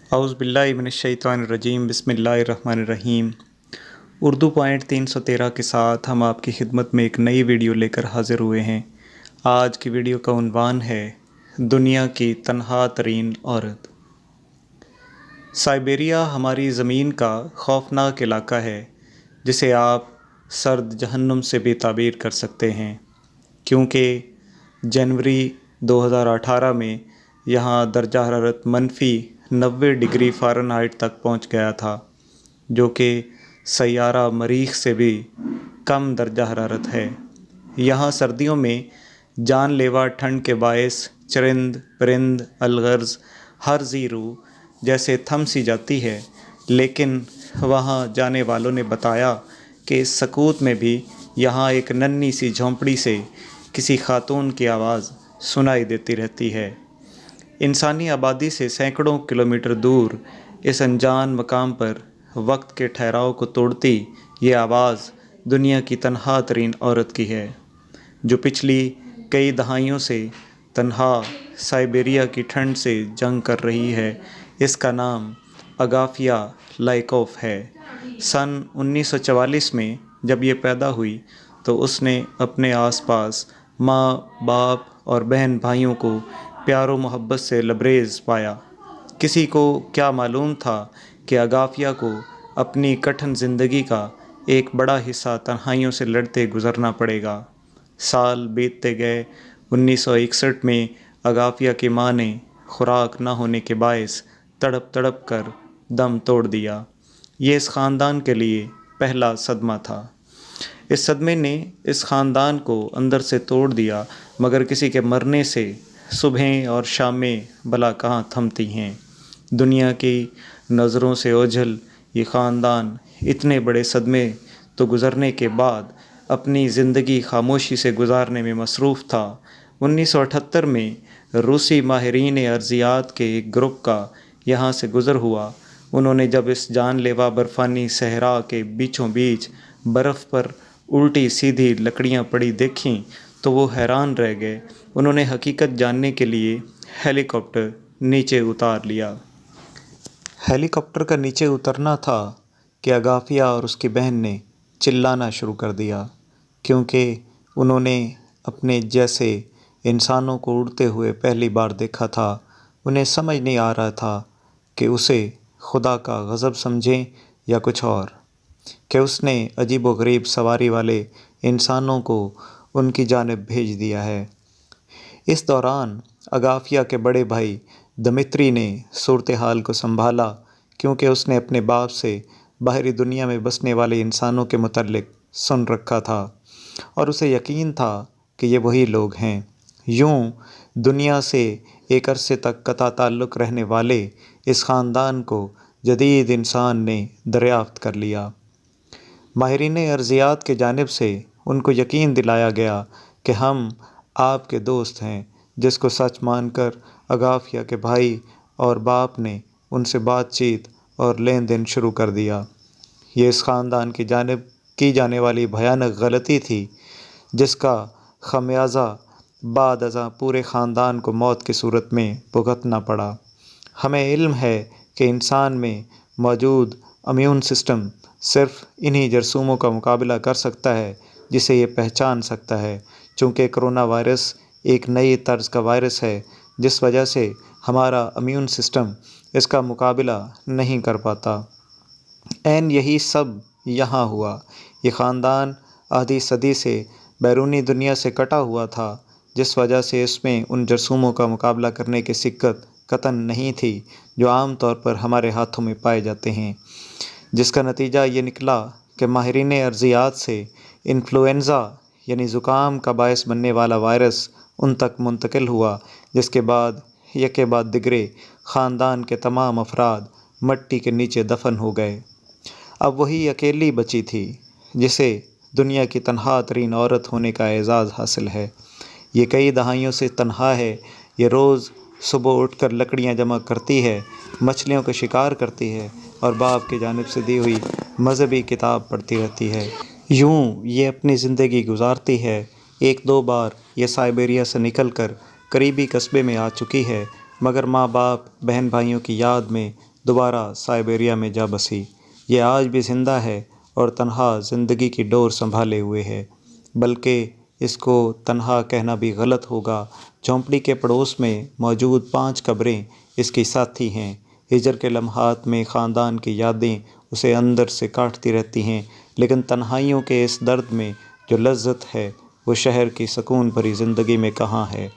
औज़ु बिल्लाहि मिनश्शैतानिर्रजीम बिस्मिल्लाहिर्रहमानिर्रहीम। उर्दू पॉइंट 313 के साथ हम आपकी खिदमत में एक नई वीडियो लेकर हाज़िर हुए हैं। आज की वीडियो का उन्वान है दुनिया की तन्हा तरीन औरत। साइबेरिया हमारी ज़मीन का खौफनाक इलाका है जिसे आप सर्द जहन्नुम से भी ताबीर कर सकते हैं, क्योंकि जनवरी 2018 में यहाँ दर्जा हरारत -90 डिग्री फ़ारेनहाइट तक पहुँच गया था, जो कि सैयारा मरीख़ से भी कम दर्जा हरारत है। यहाँ सर्दियों में जानलेवा ठंड के बायस चरिंद परिंद अलगर्ज़ हर ज़ी रूह जैसे थम सी जाती है, लेकिन वहाँ जाने वालों ने बताया कि इस सकूत में भी यहाँ एक नन्ही सी झोंपड़ी से किसी खातून की आवाज़ सुनाई देती रहती है। इंसानी आबादी से सैकड़ों किलोमीटर दूर इस अनजान मकाम पर वक्त के ठहराव को तोड़ती ये आवाज़ दुनिया की तन्हा तरीन औरत की है, जो पिछली कई दहाइयों से तन्हा साइबेरिया की ठंड से जंग कर रही है। इसका नाम अगाफिया लाइकोफ है। सन 1944 में जब ये पैदा हुई तो उसने अपने आसपास माँ बाप और बहन भाइयों को प्यारो मोहब्बत से लबरेज़ पाया। किसी को क्या मालूम था कि अगाफिया को अपनी कठिन ज़िंदगी का एक बड़ा हिस्सा तन्हाइयों से लड़ते गुज़रना पड़ेगा। साल बीतते गए। 1961 में अगाफिया की माँ ने खुराक न होने के बायस तड़प तड़प कर दम तोड़ दिया। ये इस ख़ानदान के लिए पहला सदमा था। इस सदमे ने इस ख़ानदान को अंदर से तोड़ दिया, मगर किसी के मरने से सुबहें और शामें भला कहाँ थमती हैं। दुनिया की नज़रों से ओझल ये ख़ानदान इतने बड़े सदमे तो गुज़रने के बाद अपनी ज़िंदगी खामोशी से गुजारने में मसरूफ़ था। 1978 में रूसी माहिरीन अर्ज़ियात के एक ग्रुप का यहाँ से गुज़र हुआ। उन्होंने जब इस जानलेवा बर्फ़ानी सहरा के बीचों बीच बर्फ़ पर उल्टी सीधी लकड़ियाँ पड़ी देखीं तो वो हैरान रह गए। उन्होंने हकीकत जानने के लिए हेलीकॉप्टर नीचे उतार लिया। हेलीकॉप्टर का नीचे उतरना था कि अगाफिया और उसकी बहन ने चिल्लाना शुरू कर दिया, क्योंकि उन्होंने अपने जैसे इंसानों को उड़ते हुए पहली बार देखा था। उन्हें समझ नहीं आ रहा था कि उसे खुदा का गज़ब समझें या कुछ और, कि उसने अजीब व गरीब सवारी वाले इंसानों को उनकी जानिब भेज दिया है। इस दौरान अगाफिया के बड़े भाई दमित्री ने सूरत हाल को संभाला, क्योंकि उसने अपने बाप से बाहरी दुनिया में बसने वाले इंसानों के मुतल्लिक सुन रखा था और उसे यकीन था कि ये वही लोग हैं। यूँ दुनिया से एक अरसे तक कता ताल्लुक़ रहने वाले इस ख़ानदान को जदीद इंसान ने दरियाफ़्त कर लिया। माहिरीन अर्ज़ियात के जानिब से उनको यकीन दिलाया गया कि हम आपके दोस्त हैं, जिसको सच मानकर अगाफिया के भाई और बाप ने उनसे बातचीत और लेन देन शुरू कर दिया। ये इस ख़ानदान की जानिब की जाने वाली भयानक गलती थी, जिसका खमियाजा बाद अज़ां पूरे ख़ानदान को मौत की सूरत में भुगतना पड़ा। हमें इल्म है कि इंसान में मौजूद इम्यून सिस्टम सिर्फ़ इन्हीं जरासीमों का मुकाबला कर सकता है जिसे ये पहचान सकता है। चूँकि कोरोना वायरस एक नई तर्ज़ का वायरस है, जिस वजह से हमारा इम्यून सिस्टम इसका मुकाबला नहीं कर पाता। ऐन यही सब यहाँ हुआ। ये ख़ानदान आधी सदी से बैरूनी दुनिया से कटा हुआ था, जिस वजह से इसमें उन जरासीमों का मुकाबला करने की सिक्कत कतन नहीं थी जो आम तौर पर हमारे हाथों में पाए जाते हैं। जिसका नतीजा ये निकला कि माहिरीन अर्ज़ियात से इन्फ्लुएंज़ा यानी ज़ुकाम का बायस बनने वाला वायरस उन तक मुंतकिल हुआ, जिसके बाद यके बाद दिगरे ख़ानदान के तमाम अफराद मट्टी के नीचे दफन हो गए। अब वही अकेली बची थी जिसे दुनिया की तन्हा तरीन औरत होने का एज़ाज़ हासिल है। ये कई दहाइयों से तन्हा है। ये रोज़ सुबह उठकर लकड़ियाँ जमा करती है, मछलियों का शिकार करती है और बाप की जानिब से दी हुई मज़हबी किताब पढ़ती रहती है। यूँ ये अपनी ज़िंदगी गुजारती है। एक दो बार ये साइबेरिया से निकलकर करीबी कस्बे में आ चुकी है, मगर माँ बाप बहन भाइयों की याद में دوبارہ سائبیریا میں جا بسی۔ یہ آج بھی زندہ ہے اور تنہا زندگی کی ڈور سنبھالے ہوئے ہے، بلکہ اس کو تنہا کہنا بھی غلط ہوگا۔ جھونپڑی کے پڑوس میں موجود 5 قبریں اس کی ساتھی ہیں۔ ہجر کے لمحات میں خاندان کی یادیں اسے اندر سے کاٹتی رہتی ہیں، لیکن تنہائیوں کے اس درد میں جو لذت ہے وہ شہر کی سکون بھری زندگی میں کہاں ہے۔